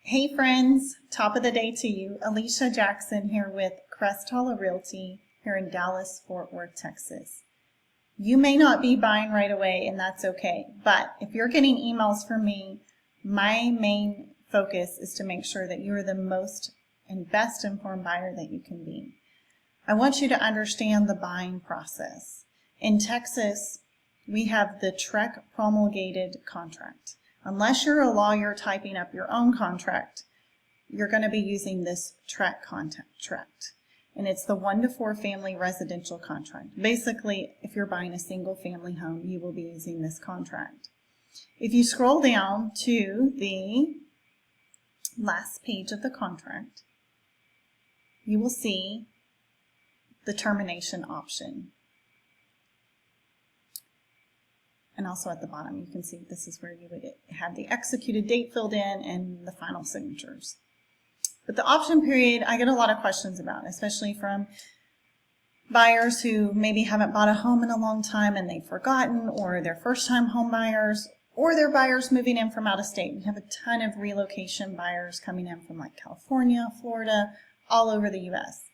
Hey friends, top of the day to you. Alicia Jackson here with Crest Hollow Realty here in Dallas, Fort Worth, Texas. You may not be buying right away and that's okay, but if you're getting emails from me, my main focus is to make sure that you are the most and best informed buyer that you can be. I want you to understand the buying process. In Texas, we have the TREC promulgated contract. Unless you're a lawyer typing up your own contract, you're going to be using this TREC contract. And it's the 1 to 4 family residential contract. Basically, if you're buying a single family home, you will be using this contract. If you scroll down to the last page of the contract, you will see the termination option. And also at the bottom, you can see this is where you would have the executed date filled in and the final signatures. But the option period, I get a lot of questions about, especially from buyers who maybe haven't bought a home in a long time and they've forgotten, or they're first-time home buyers, or they're buyers moving in from out of state. We have a ton of relocation buyers coming in from like California, Florida, all over the U.S.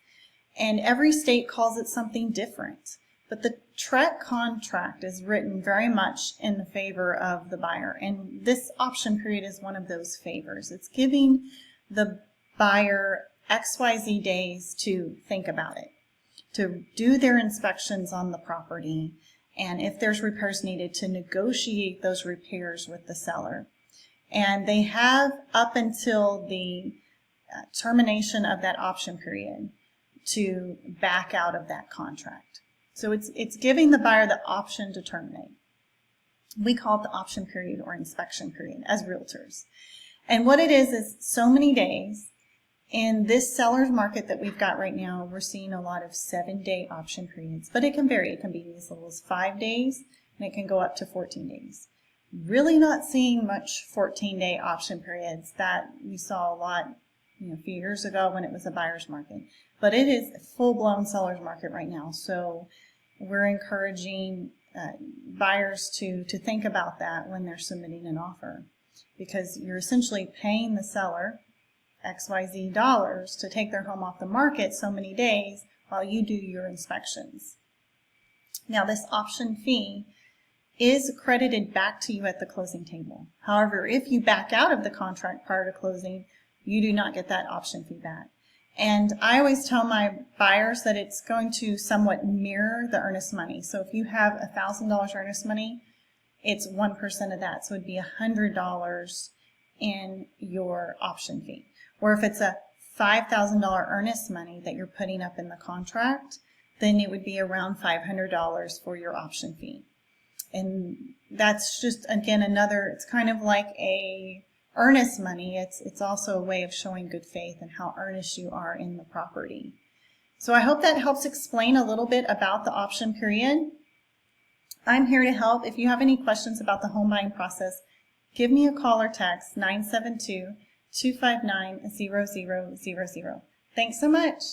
And every state calls it something different. But the TREC contract is written very much in the favor of the buyer. And this option period is one of those favors. It's giving the buyer XYZ days to think about it, to do their inspections on the property, and if there's repairs needed, to negotiate those repairs with the seller. And they have up until the termination of that option period to back out of that contract. So it's giving the buyer the option to terminate. We call it the option period or inspection period as realtors. And what it is so many days. In this seller's market that we've got right now, we're seeing a lot of 7-day option periods, but it can vary. It can be as little as 5 days, and it can go up to 14 days. Really not seeing much 14-day option periods that we saw a lot a few years ago when it was a buyer's market. But it is a full-blown seller's market right now, so we're encouraging buyers to think about that when they're submitting an offer, because you're essentially paying the seller XYZ dollars to take their home off the market so many days while you do your inspections. Now, this option fee is credited back to you at the closing table. However, if you back out of the contract prior to closing, you do not get that option fee back. And I always tell my buyers that it's going to somewhat mirror the earnest money. So if you have $1,000 earnest money, it's 1% of that. So it'd be $100 in your option fee. Or if it's a $5,000 earnest money that you're putting up in the contract, then it would be around $500 for your option fee. And that's just, again, it's kind of like a earnest money. It's also a way of showing good faith and how earnest you are in the property. So I hope that helps explain a little bit about the option period. I'm here to help. If you have any questions about the home buying process, give me a call or text 972-259-0000. Thanks so much.